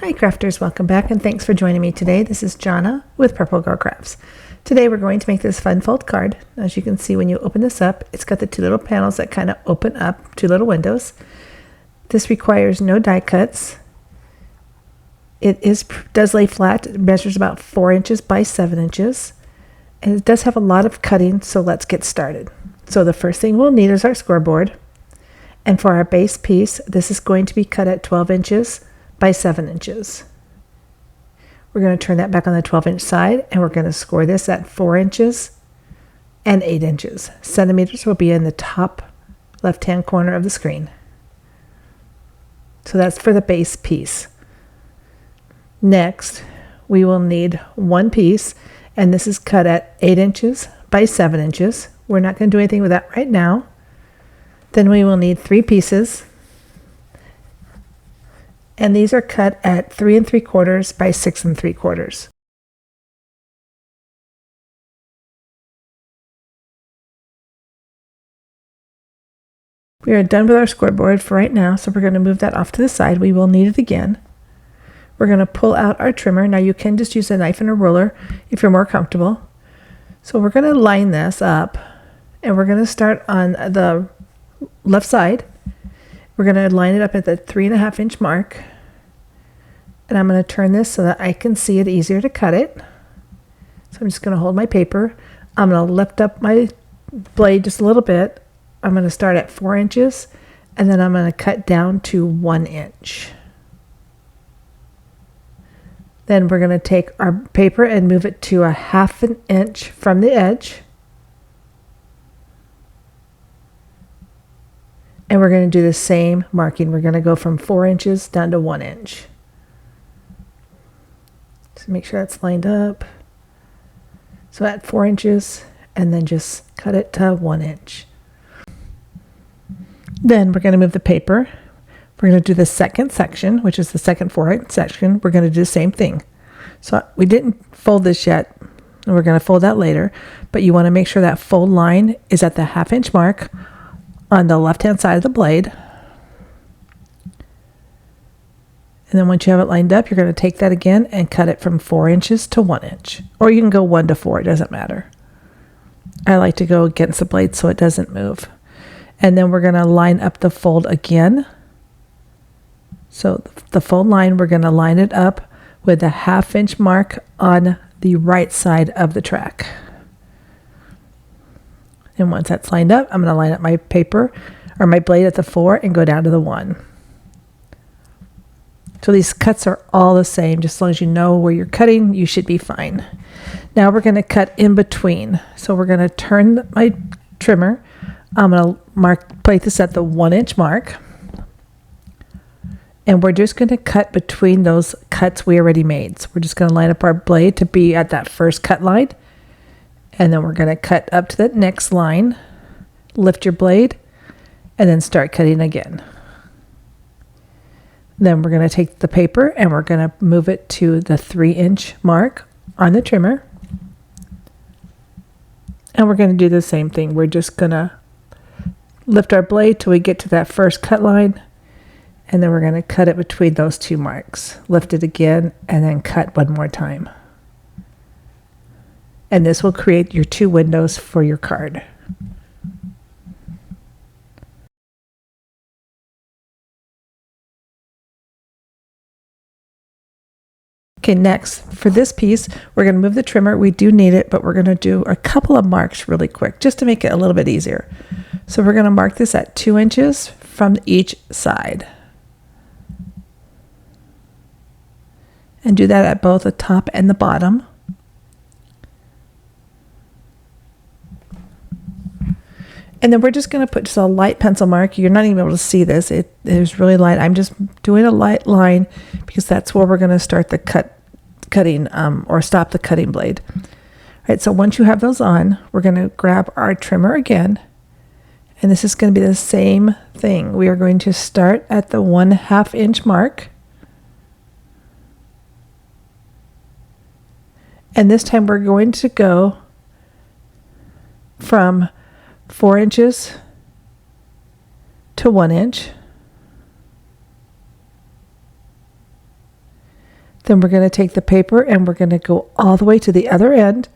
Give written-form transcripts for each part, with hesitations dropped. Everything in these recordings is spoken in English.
Hi crafters, welcome back and thanks for joining me today. This is Jana with Purple Girl Crafts. Today we're going to make this fun fold card. As you can see when you open this up, it's got the two little panels that kind of open up, two little windows. This requires no die cuts. It does lay flat. It measures about 4 inches by 7 inches. And it does have a lot of cutting, so let's get started. So the first thing we'll need is our scoreboard. And for our base piece, this is going to be cut at 12 inches by 7 inches. We're going to turn that back on the 12-inch side and we're going to score this at 4 inches and 8 inches. Centimeters will be in the top left-hand corner of the screen. So that's for the base piece. Next, we will need one piece, and this is cut at 8 inches by 7 inches. We're not going to do anything with that right now. Then we will need 3 pieces. And these are cut at 3 3/4 by 6 3/4. We are done with our scoreboard for right now, so we're going to move that off to the side. We will need it again. We're going to pull out our trimmer. Now you can just use a knife and a ruler if you're more comfortable. So we're going to line this up, and we're going to start on the left side. We're going to line it up at the 3.5 inch mark, and I'm going to turn this so that I can see it easier to cut it. So I'm just going to hold my paper. I'm going to lift up my blade just a little bit. I'm going to start at 4 inches, and then I'm going to cut down to 1 inch. Then we're going to take our paper and move it to 1/2 inch from the edge. And we're going to do the same marking. We're going to go from 4 inches down to 1 inch. So make sure that's lined up. So at 4 inches, and then just cut it to 1 inch. Then we're going to move the paper. We're going to do the second section, which is the second 4-inch section. We're going to do the same thing. So we didn't fold this yet, and we're going to fold that later. But you want to make sure that fold line is at the 1/2 inch mark on the left-hand side of the blade. And then once you have it lined up, you're going to take that again and cut it from 4 inches to 1 inch. Or you can go 1 to 4, it doesn't matter. I like to go against the blade so it doesn't move. And then we're going to line up the fold again. So the fold line, we're going to line it up with the 1/2 inch mark on the right side of the track. And once that's lined up, I'm going to line up my paper or my blade at the 4 and go down to the 1. So these cuts are all the same. Just as long as you know where you're cutting, you should be fine. Now we're going to cut in between. So we're going to turn my trimmer. I'm going to place this at the 1 inch mark. And we're just going to cut between those cuts we already made. So we're just going to line up our blade to be at that first cut line. And then we're going to cut up to the next line, lift your blade, and then start cutting again. Then we're going to take the paper and we're going to move it to the 3 inch mark on the trimmer. And we're going to do the same thing. We're just going to lift our blade till we get to that first cut line. And then we're going to cut it between those 2 marks. Lift it again and then cut one more time. And this will create your 2 windows for your card. Okay, next, for this piece, we're going to move the trimmer. We do need it, but we're going to do a couple of marks really quick, just to make it a little bit easier. So we're going to mark this at 2 inches from each side. And do that at both the top and the bottom. And then we're just going to put just a light pencil mark. You're not even able to see this. It is really light. I'm just doing a light line because that's where we're going to start the cutting or stop the cutting blade. All right, so once you have those on, we're going to grab our trimmer again. And this is going to be the same thing. We are going to start at the 1/2 inch mark. And this time we're going to go from 4 inches to 1 inch. Then we're going to take the paper and we're going to go all the way to the other end.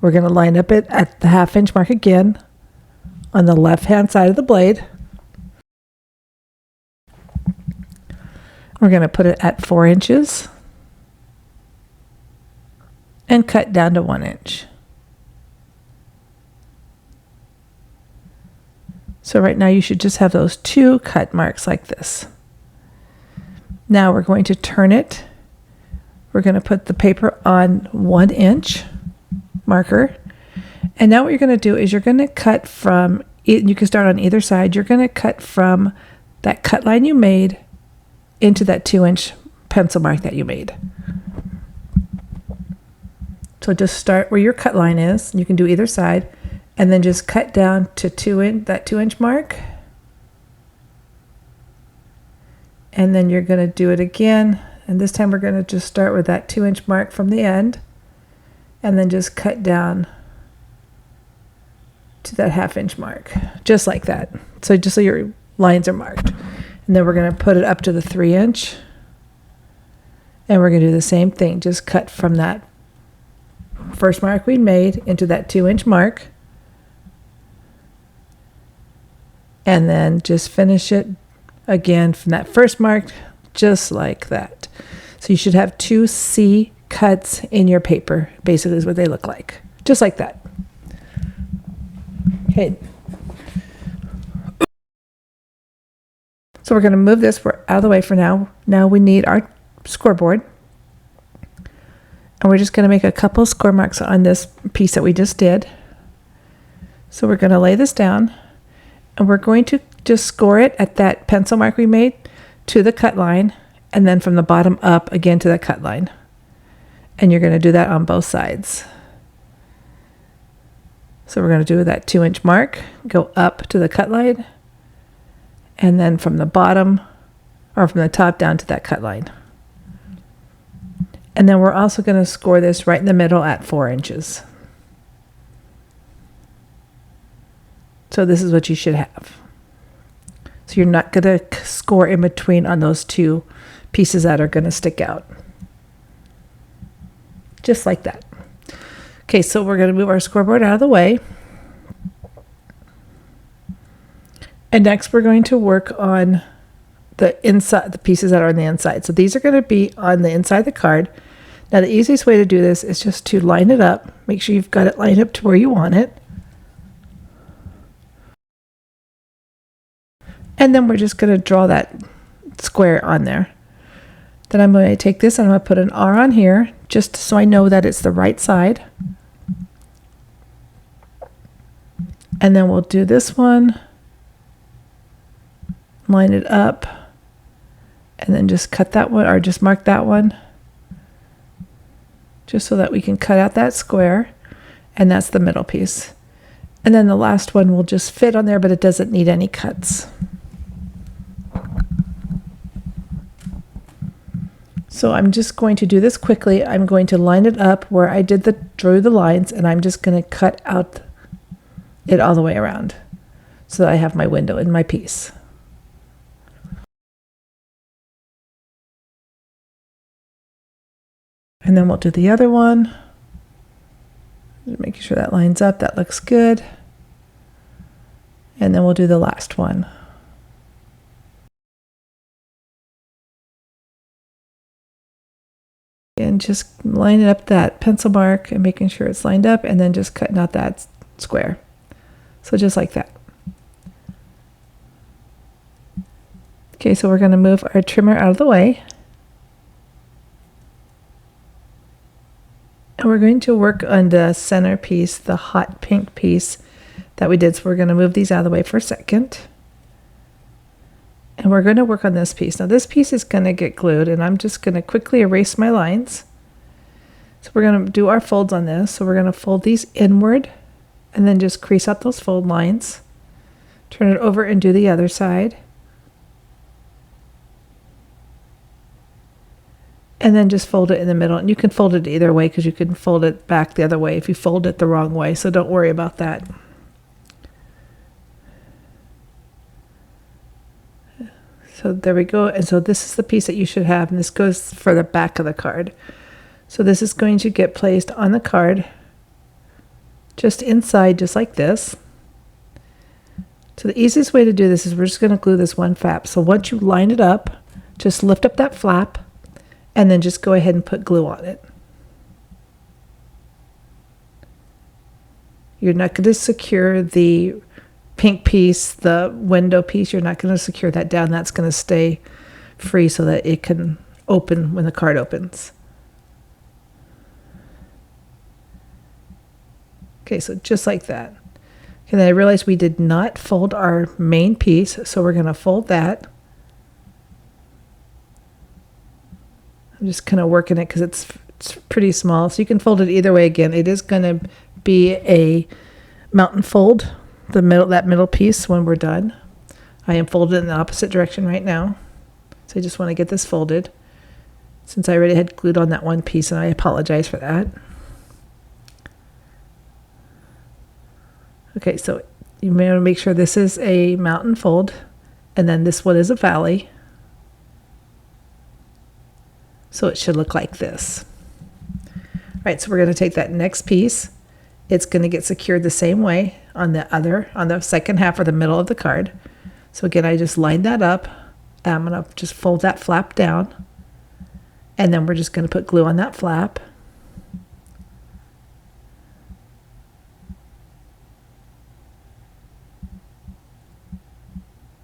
We're going to line up it at the 1/2 inch mark again on the left hand side of the blade. We're going to put it at 4 inches and cut down to 1 inch. So right now you should just have those 2 cut marks like this. Now we're going to turn it. We're going to put the paper on 1 inch marker. And now what you're going to do is you're going to cut from, you can start on either side, you're going to cut from that cut line you made into that 2 inch pencil mark that you made. So just start where your cut line is. You can do either side. And then just cut down to that 2 inch mark. And then you're going to do it again. And this time we're going to just start with that 2 inch mark from the end. And then just cut down to that 1/2 inch mark. Just like that. So just so your lines are marked. And then we're going to put it up to the 3 inch. And we're going to do the same thing. Just cut from that first mark we made into that 2 inch mark. And then just finish it again from that first mark, just like that. So you should have 2 C cuts in your paper, basically is what they look like. Just like that. Okay. So we're going to move this out of the way for now. Now we need our scoreboard. And we're just going to make a couple score marks on this piece that we just did. So we're going to lay this down. And we're going to just score it at that pencil mark we made to the cut line, and then from the bottom up again to the cut line. And you're going to do that on both sides. So we're going to do that 2 inch mark, go up to the cut line, and then from the bottom or from the top down to that cut line. And then we're also going to score this right in the middle at 4 inches. So this is what you should have. So you're not going to score in between on those 2 pieces that are going to stick out. Just like that. Okay, so we're going to move our scoreboard out of the way. And next we're going to work on the inside, the pieces that are on the inside. So these are going to be on the inside of the card. Now the easiest way to do this is just to line it up. Make sure you've got it lined up to where you want it. And then we're just going to draw that square on there. Then I'm going to take this and I'm going to put an R on here just so I know that it's the right side. And then we'll do this one, line it up, and then just cut that one or just mark that one just so that we can cut out that square, and that's the middle piece. And then the last one will just fit on there, but it doesn't need any cuts. So I'm just going to do this quickly. I'm going to line it up where I drew the lines, and I'm just going to cut out it all the way around so that I have my window in my piece. And then we'll do the other one. Just making sure that lines up, that looks good. And then we'll do the last one. And just lining up that pencil mark and making sure it's lined up, and then just cutting out that square. So just like that. Okay, so we're going to move our trimmer out of the way. And we're going to work on the center piece, the hot pink piece that we did. So we're going to move these out of the way for a second. And we're going to work on this piece. Now this piece is going to get glued, and I'm just going to quickly erase my lines. So we're going to do our folds on this. So we're going to fold these inward and then just crease out those fold lines. Turn it over and do the other side. And then just fold it in the middle. And you can fold it either way because you can fold it back the other way if you fold it the wrong way. So don't worry about that. So there we go. And so this is the piece that you should have, and this goes for the back of the card. So this is going to get placed on the card just inside, just like this. So the easiest way to do this is we're just going to glue this one flap. So once you line it up, just lift up that flap and then just go ahead and put glue on it. You're not going to secure the pink piece, the window piece. You're not going to secure that down. That's going to stay free so that it can open when the card opens. Okay, so just like that. And then I realized we did not fold our main piece, so we're going to fold that. I'm just kind of working it because it's pretty small, so you can fold it either way. Again, it is going to be a mountain fold, that middle piece when we're done. I am folded in the opposite direction right now, so I just want to get this folded since I already had glued on that one piece, and I apologize for that. Okay, so you may want to make sure this is a mountain fold, and then this one is a valley. So it should look like this. All right, so we're going to take that next piece. It's going to get secured the same way on the second half or the middle of the card. So again, I just lined that up. I'm going to just fold that flap down, and then we're just going to put glue on that flap.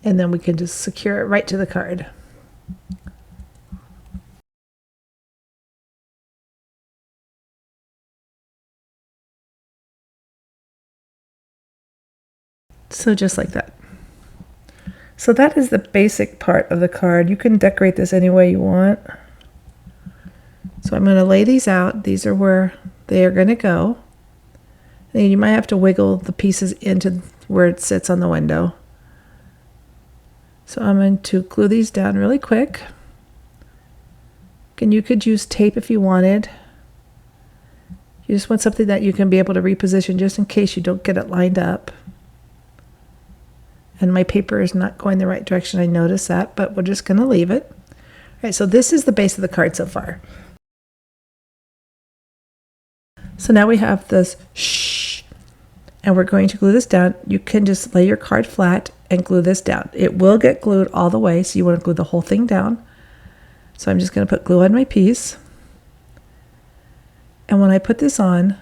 And then we can just secure it right to the card. So just like that. So that is the basic part of the card. You can decorate this any way you want. So I'm going to lay these out. These are where they are going to go. And you might have to wiggle the pieces into where it sits on the window. So I'm going to glue these down really quick. And you could use tape if you wanted. You just want something that you can be able to reposition just in case you don't get it lined up. And my paper is not going the right direction, I noticed that, but we're just going to leave it. All right, so this is the base of the card so far. So now we have this shh, and we're going to glue this down. You can just lay your card flat and glue this down. It will get glued all the way, so you want to glue the whole thing down. So I'm just going to put glue on my piece. And when I put this on,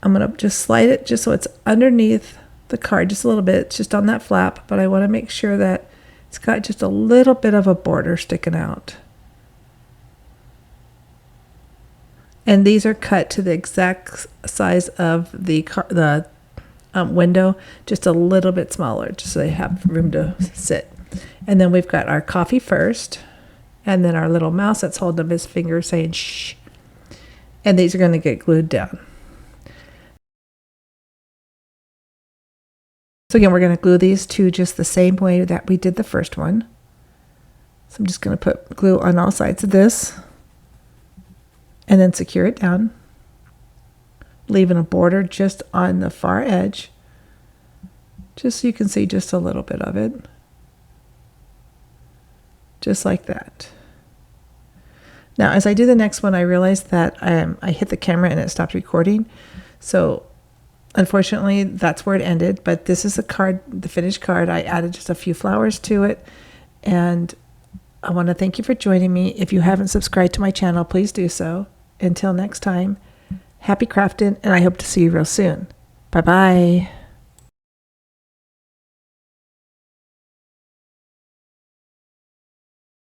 I'm going to just slide it just so it's underneath the card just a little bit. It's just on that flap, but I want to make sure that it's got just a little bit of a border sticking out. And these are cut to the exact size of the window, just a little bit smaller, just so they have room to sit. And then we've got our coffee first, and then our little mouse that's holding up his finger saying shh. And these are going to get glued down. So again, we're going to glue these two just the same way that we did the first one. So I'm just going to put glue on all sides of this and then secure it down, leaving a border just on the far edge, just so you can see just a little bit of it. Just like that. Now, as I do the next one, I realized that I hit the camera and it stopped recording. So unfortunately, that's where it ended, but this is the card, the finished card. I added just a few flowers to it, and I want to thank you for joining me. If you haven't subscribed to my channel, please do so. Until next time, happy crafting, and I hope to see you real soon. Bye-bye.